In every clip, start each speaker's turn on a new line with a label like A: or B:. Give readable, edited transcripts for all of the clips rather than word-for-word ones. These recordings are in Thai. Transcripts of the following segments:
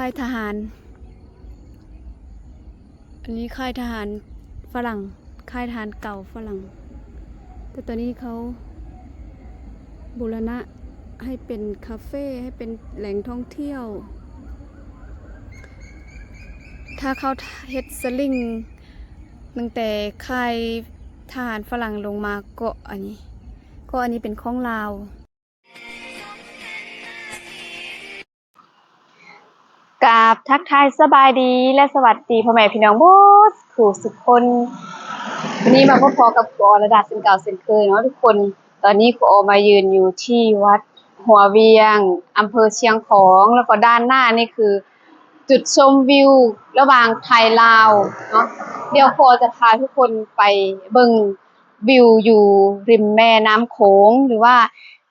A: ค่ายทหารอันนี้ค่ายทหารฝรั่งค่ายทหารเก่าฝรั่งแต่ตอนนี้เขาบูรณะให้เป็นคาเฟ่ให้เป็นแหล่งท่องเที่ยวถ้าเขาเฮ็ดสลิงตั้งแต่ค่ายทหารฝรั่งลงมาก็อันนี้เป็นของลาวกราบทักทายสบายดีและสวัสดีพ่อแม่พี่น้องบู๊สู่สุขคนวันนี้มาพบกับครูอรดาเช่นเก่าเช่นเคยเนาะทุกคนตอนนี้ครูอมายืนอยู่ที่วัดหัวเวียงอำเภอเชียงของแล้วก็ด้านหน้านี่คือจุดชมวิวระหว่างไทยลาวเนาะเดี๋ยวครูจะพาทุกคนไปเบิ่งวิวอยู่ริมแม่น้ำโขงหรือว่า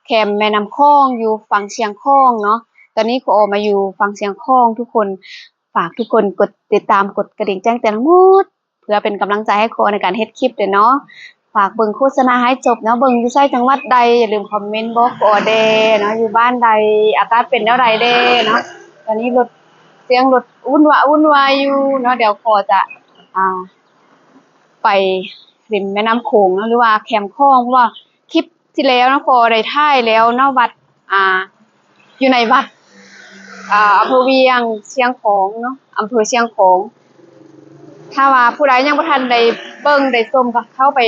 A: แคมแม่น้ำคองอยู่ฝั่งเชียงของเนาะตอนนี้ครูอมาอยู่ฝั่งเชียงของทุกคนฝากทุกคนกดติดตามกดกระดิ่งแจ้งเตือนทั้งหมดเพื่อเป็นกำลังใจให้ครูในการเฮ็ดคลิปด้วยเนาะฝากเบิ่งโฆษณาให้จบเนาะเบิ่งอยู่ไสจังหวัดใดอย่าลืมคอมเมนต์บอกครูเด้เนาะอยู่บ้านใดอากาศเป็นแนวใดเด้เนาะตอนนี้รถเสียงรถวุ่นวายอยู่เนาะเดี๋ยวครูจะไปริมแม่น้ำโขงเนาะหรือว่าแคมคองเพราะว่าคลิปที่แล้วนะครูได้ถ่ายแล้วเนาะวัดอยู่ในวัดอำเภอเวียงเชียงของเนาะอำเภอเชียงของถ้าว่าผู้ใดยังบ่ทันได้เบิ่งได้ชมก็เข้าไป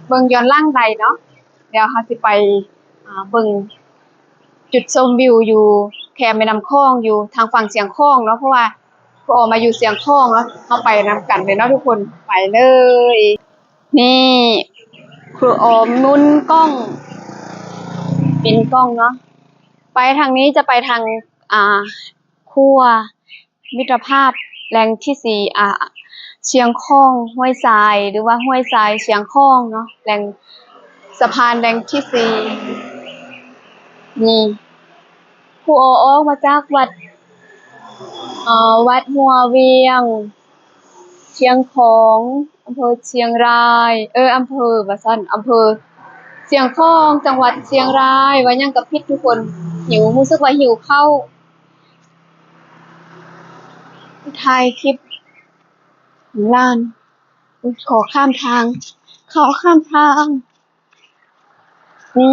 A: เบิ่งย้อนหลังใดเนาะเดี๋ยวเราสิไปเบิ่งจุดชมวิวอยู่แคมแม่น้ำคองอยู่ทางฝั่งเชียงของเนาะเพราะว่าพอมาอยู่เชียงของแล้วเข้าไปนำกันเลยเนาะทุกคนไปเลยนี่ครูออมมุนกล้องเป็นกล้องเนาะไปทางนี้จะไปทางครัวมิตรภาพแรงที่สี่เชียงของห้วยทรายหรือว่าห้วยทรายเชียงของเนาะแรงสะพานแรงที่สี่นี่ครูออกมาจากวัดวัดหัวเวียงเชียงของอำเภอเชียงรายอำเภอว่าซั่นอำเภอเชียงของจังหวัดเชียงรายว่ายังกับพิษทุกคนหิวรู้สึกว่าหิวข้าวถ่ายคลิปร้านขอข้ามทางนี่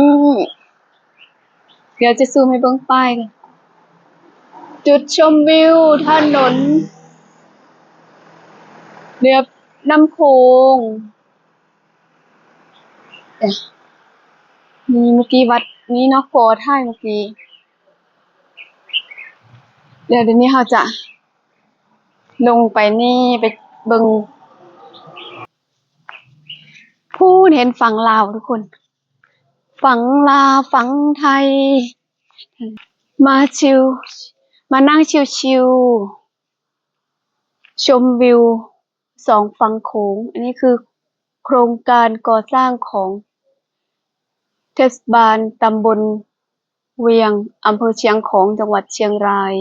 A: เดี๋ยวจะซูมให้เบิ่งป้ายกันจุดชมวิวถนนเรียบน้ำโขงนี่เมื่อกี้วัดนี้เนาะโฟถ่ายเมื่อกี้เดี๋ยวนี้เราจะลงไปนี่ไปเบิ่งพูดเห็นฝั่งลาวทุกคนฝั่งลาวฝั่งไทยมานั่งชิวชมวิวสองฝั่งโขงอันนี้คือโครงการก่อสร้างของเทศบาลตำบลเวียงอำเภอเชียงของจังหวัดเชียงราย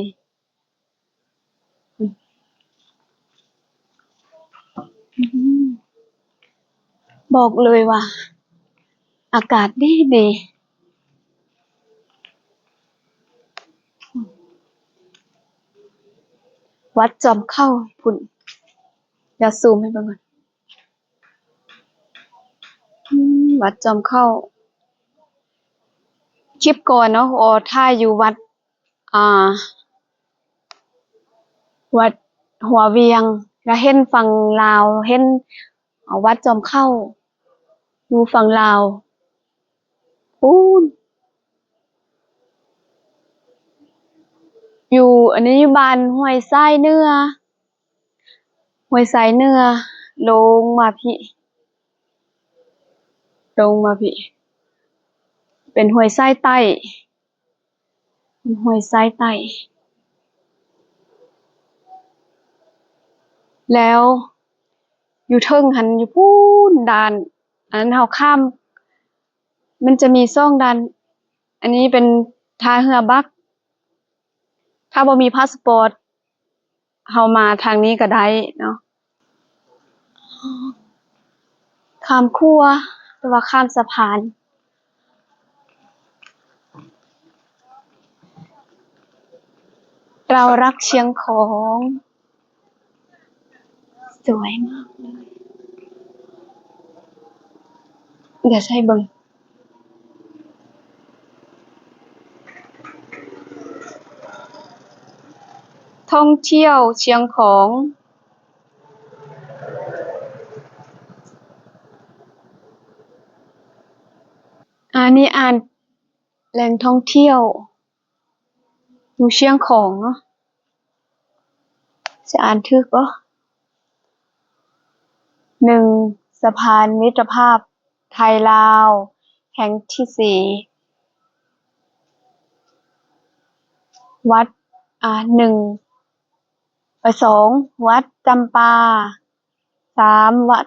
A: บอกเลยว่าอากาศดีวัดจอมเข้าพุ่นอย่าซูมให้เบิ่งก่อนวัดจอมเข้าคลิปก่อนเนาะถ่ายอยู่วัดวัดหัวเวียงแล้วเห็นฝั่งลาวเห็นวัดจอมเข้าอยู่ฝั่งลาวปูนอยู่อันนี้อยู่บ้านห้วยทรายเนื้อลงมาพี่เป็นห้วยทรายใต้แล้วอยู่เทิงหันอยู่พูนด่านอันนั้นเราข้ามมันจะมีซ่องด่านอันนี้เป็นท่าเรือบักถ้าบ่มีพาสปอร์ตเฮามาทางนี้ก็ได้เนาะข้ามคั่วหรือว่าข้ามสะพาน เรารักเชียงของสวยมากเลยเดี๋ยวใช้เบิ่งท่องเที่ยวเชียงของอันนี้อ่านแหล่งท่องเที่ยวอยู่เชียงของเนาะจะอ่านถูกบ่ 1. สะพานมิตรภาพไทยลาวแห่งที่ 4 วัด2. วัดจำปา 3. วัด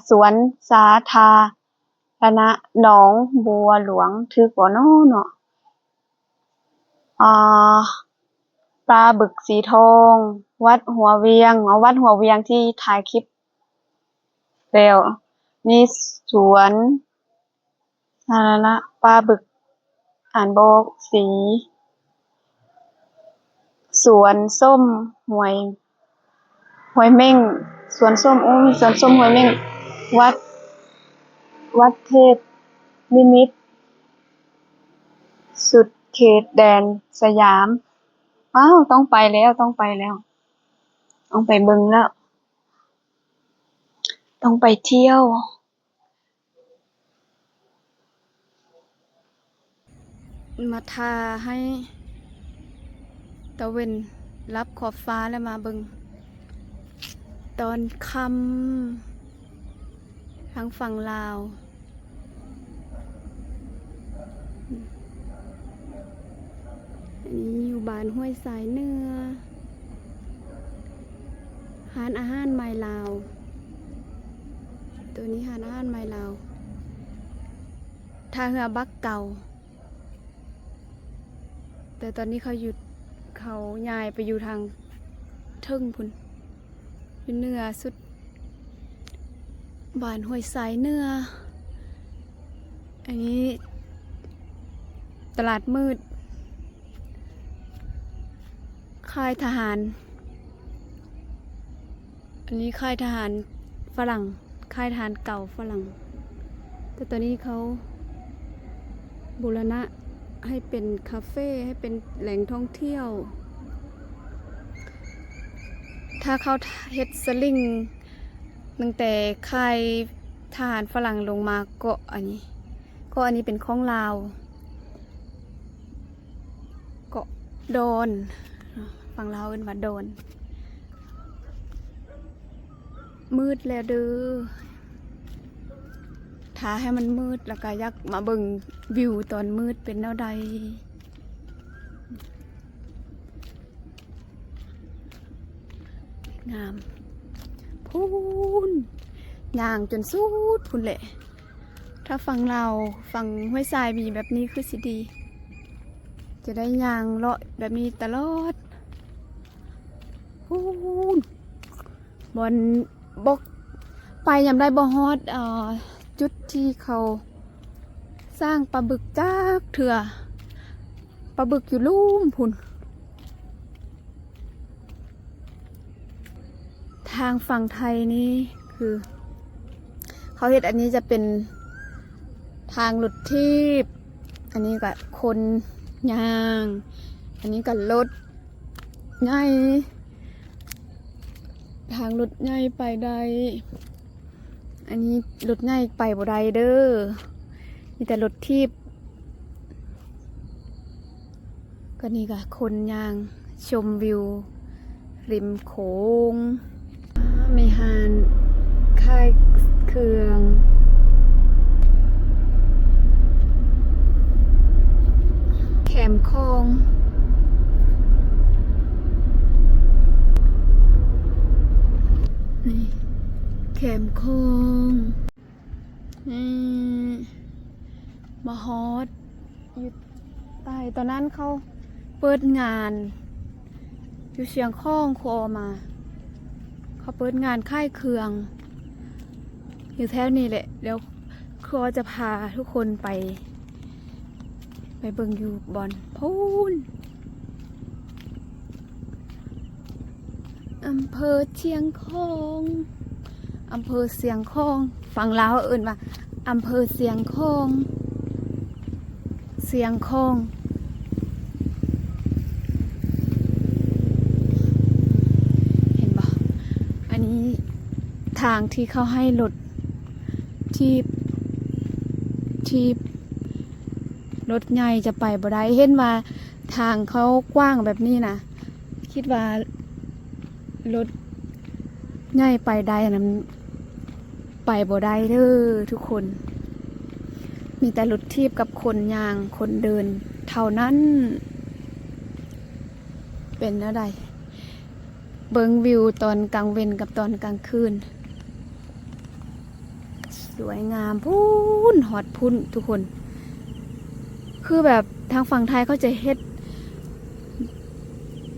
A: สวนสาธารณะหนองบัวหลวงถูกบ่เนาะปลาบึกสีทอง วัดหัวเวียงวัดหัวเวียงที่ถ่ายคลิปแล้วมีสวนสาธารณะปลาบึกอ่านบ่สีสวนส้มห้วยเม่งสวนส้มมีสวนส้มห้วยเม่งวัดเทพนิมิตรสุดเขตแดนสยามต้องไปแล้วต้องไปเบิ่งแล้วต้องไปเที่ยวมาทาให้ตะเวนรับขอบฟ้าแล้วมาเบิ่งตอนค่ำทางฝั่งลาวอันนี้อยู่บ้านห้วยสายเหนือร้านอาหารไมลาวตัวนี้ร้านอาหารไมลาวท่าเรือบักเก่าแต่ตอนนี้เขาหยุดเขาย้ายไปอยู่ทางเทิงพุ่นอยู่เหนือสุดบ้านห้วยสายเหนืออันนี้ตลาดมืดค่ายทหารอันนี้ค่ายทหารฝรั่งค่ายทหารเก่าฝรั่งแต่ตอนนี้เขาบูรณะให้เป็นคาเฟ่ให้เป็นแหล่งท่องเที่ยวถ้าเขาเฮ็ดสลิงตั้งแต่ค่ายทหารฝรั่งลงมาก็อันนี้เป็นของลาวเกาะโดนฝั่งลาวเอิ้นว่าโดนมืดแล้วเด้อถ้าให้มันมืดแล้วก็อยากมาเบิ่งวิวตอนมืดเป็นแนวใดงามพูนย่างจนสุดพุ่นแหละถ้าฝั่งเราฝั่งห้วยทรายมีแบบนี้คือสิดีจะได้ย่างเลาะแบบนี้ตลอดพูนบนบกไปยามได้บ่ฮอดจุดที่เขาสร้างปลาบึกจากเถื่อปลาบึกอยู่ลุ่มพุ่นทางฝั่งไทยนี่คือเขาเฮ็ดอันนี้จะเป็นทางรถทิพย์อันนี้ก็คนย่างอันนี้ก็รถใหญ่ทางรถใหญ่ไปได้อันนี้รถใหญ่ไปบ่ได้เด้อมีแต่รถทิพย์ก็นี่ก็คนย่างชมวิวริมโขงมีหานค่ายเครื่องแคมคองนี่แคมคองมาฮอตอยู่ใต้ตอนนั้นเขาเปิดงานอยู่เชียงคองโคมาเขาเปิดงานค่ายเครื่องอยู่แถวนี้แหละเดี๋ยวครัวจะพาทุกคนไปเบิ่งอยู่บอนพูน อำเภอเชียงของอำเภอเสียงคองฝั่งลาวเอิ้นว่าอำเภอเสียงคองเสียงคองเห็นบ่อันนี้ทางที่เขาให้รถที่รถใหญ่จะไปบ่ได้เห็นว่าทางเขากว้างแบบนี้นะคิดว่ารถใหญ่ไปได้นั้นไปบ่ได้เด้อทุกคนมีแต่รถทีบกับคนยางคนเดินเท่านั้นเป็นอะไรเบิ่งวิวตอนกลางเวนกับตอนกลางคืนสวยงามพูนฮอดพุ่นทุกคนคือแบบทางฝั่งไทยเขาจะเฮ็ด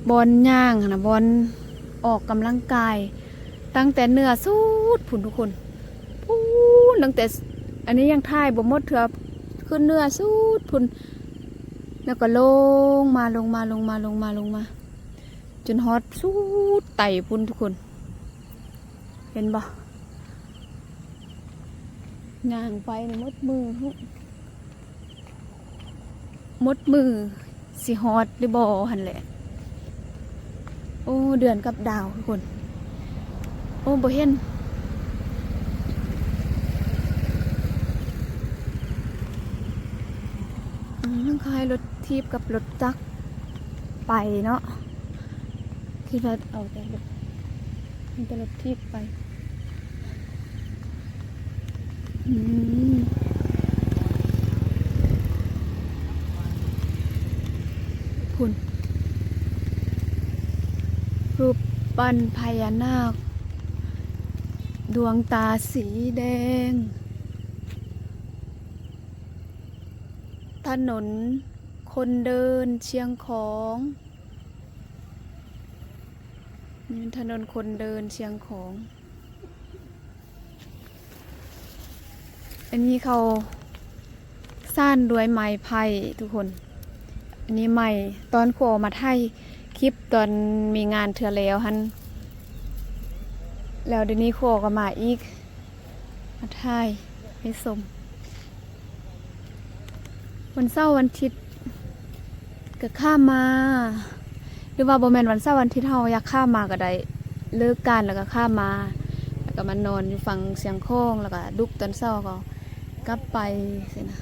A: บอลย่างนะบอลออกกำลังกายตั้งแต่เนื้อสุดพุ่นทุกคนพูนตั้งแต่อันนี้ยังท่ายบ่หมดเถื่อขึ้นเนื้อสุดพุ่นแล้วก็ลงมาจนฮอดสุดไต่พุ่นทุกคนเห็นบ่ย่างไปมดมือสิฮอดหรือบ่หั่นแหละโอ้เดือนกับดาวทุกคนโอ้บ่เห็นมันคล้ายรถทีบกับรถจักรไปเนาะคิดว่าเอาแต่รถมันจะรถทีบไปคุณรูปปั้นพญานาคดวงตาสีแดงถนนคนเดินเชียงของนี่เป็นถนนคนเดินเชียงของอันนี้เขาสร้างด้วยไม้ไผ่ทุกคนอันนี้ใหม่ตอนโคมาไทยคลิปตอนมีงานเทื่อแล้วฮันแล้วเดี๋ยวนี้โคก็มาอีกมาไทยให้สมวันเสาร์วันอาทิตย์ก็ข้ามมาหรือว่าบ่แม่นวันเสาร์วันอาทิตย์เฮาอยากข้ามมาก็ได้เลิกการแล้วก็ข้ามมาแล้วก็มานอนอยู่ฝั่งเสียงโค้งแล้วก็ดุกตอนเช้าก็กลับไปสินะ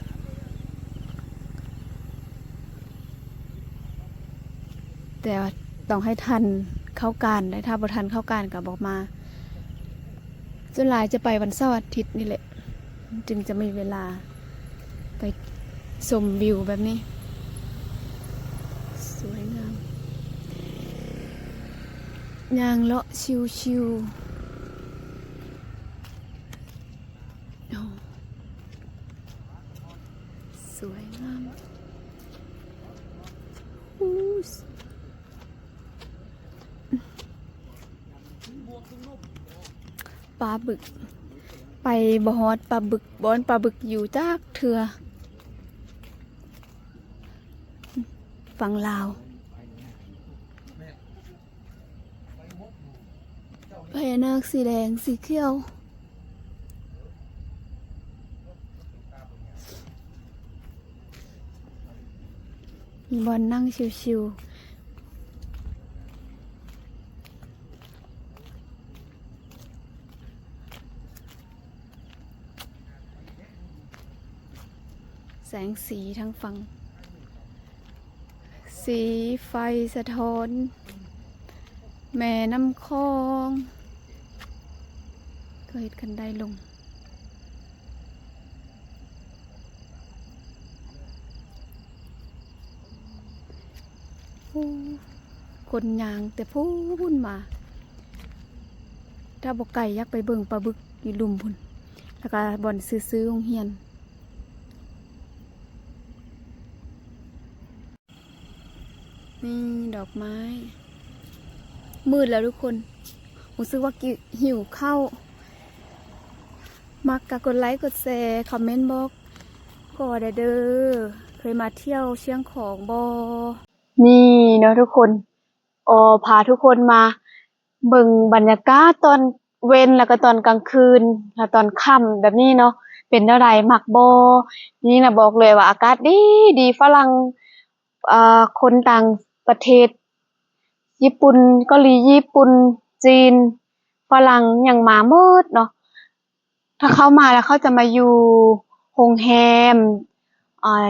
A: แต่ต้องให้ทันเข้าการได้ถ้าบ่ทันเข้าการก็บอกมาส่วนหลายจะไปวันเสาร์อาทิตย์นี่แหละจึงจะมีเวลาไปชมวิวแบบนี้สวยงามย่างเลาะชิวๆสวยงามปลาบึกไปบ่ฮอดปลาบึกบอนปลาบึกอยู่จากเถื่อฝั่งลาวพญานาคสีแดงสีเขียวมีบอลนั่งชิวๆแสงสีทั้งฝั่งสีไฟสะท้อนแม่น้ำคลองก็เห็นกันได้ลงคนยางแต่พูนมาถ้าบอกไก่ยักไปเบิ่งปลาบึกอยู่ลุมพุ่นแล้วก็บ่อนซื้อโรงเรียนนี่ดอกไม้มืดแล้วทุกคนรู้สึกว่าหิวข้าวมักกดไลค์กดแชร์คอมเมนต์บอกก็ได้เด้อเคยมาเที่ยวเชียงของบ่นี่เนาะทุกคนพาทุกคนมา เบิ่งบรรยากาศตอนเว้นแล้วก็ตอนกลางคืนแล้วตอนค่ำแบบนี้เนาะเป็นแนวใดมักบ่นี่น่ะบอกเลยว่าอากาศดีดีฝรั่งคนต่างประเทศญี่ปุ่นเกาหลีญี่ปุ่นจีนฝรั่งหยังมาหมดเนาะถ้าเขามาแล้วเขาจะมาอยู่โรงแรมอ่า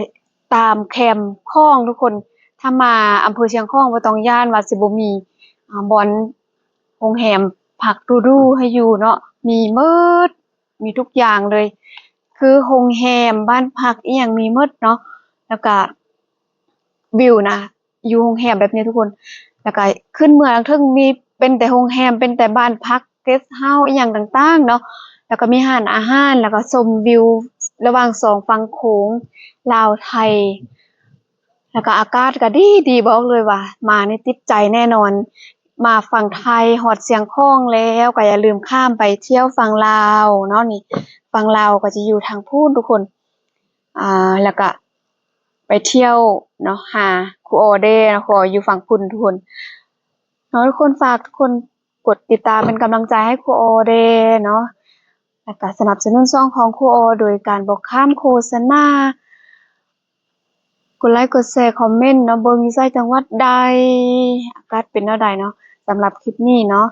A: ตามแคมป์คองทุกคนถ้ามาอำเภอเชียงของบ่ต้องย้านว่าสิบ่มีบ่อนโรงแรมพักหรูๆให้อยู่เนาะมีหมดมีทุกอย่างเลย คือโรงแรมบ้านพักอีหยังมีหมดเนาะแล้วก็วิวนะอยู่โรงแรมแบบนี้ทุกคน แล้วก็ขึ้นเมืองถึงมีเป็นแต่โรงแรมเป็นแต่บ้านพักเกสต์เฮาส์อีหยังต่างๆเนาะแล้วก็มีร้านอาหารแล้วก็ชมวิวระหว่างสองฝั่งโขงลาวไทย แล้วก็อากาศก็ดีดีบอกเลยว่ามานี่ติดใจแน่นอน มาฝั่งไทยฮอดเสียงข้องแล้วก็อย่าลืมข้ามไปเที่ยวฝั่งลาวเนาะนี่ฝั่งลาวก็จะอยู่ทางพูนทุกคนแล้วก็ไปเที่ยวเนาะหาครูออเด้นะครูอออยู่ฝั่งพุนทุกคนเนาะทุกคนฝากทุกคนกดติดตามเป็นกำลังใจให้ครูออเด้เนาะแล้วก็สนับสนุนช่องของครูออโดยการบอกข้ามโฆษณากดไลค์กดแชร์คอมเมนต์เนาะเบิ่งอยู่ไสจังหวัดใดอากาศเป็นแนวใดเนาะสำหรับคลิปนี้เนาะ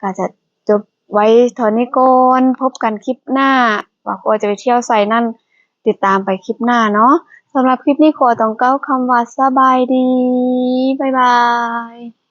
A: ก็จะจบไว้เท่านี้ก่อนพบกันคลิปหน้าว่าครูจะไปเที่ยวไสนั่นติดตามไปคลิปหน้าเนาะสำหรับคลิปนี้ขอต้องกล่าวคำว่าสบายดีบ๊ายบาย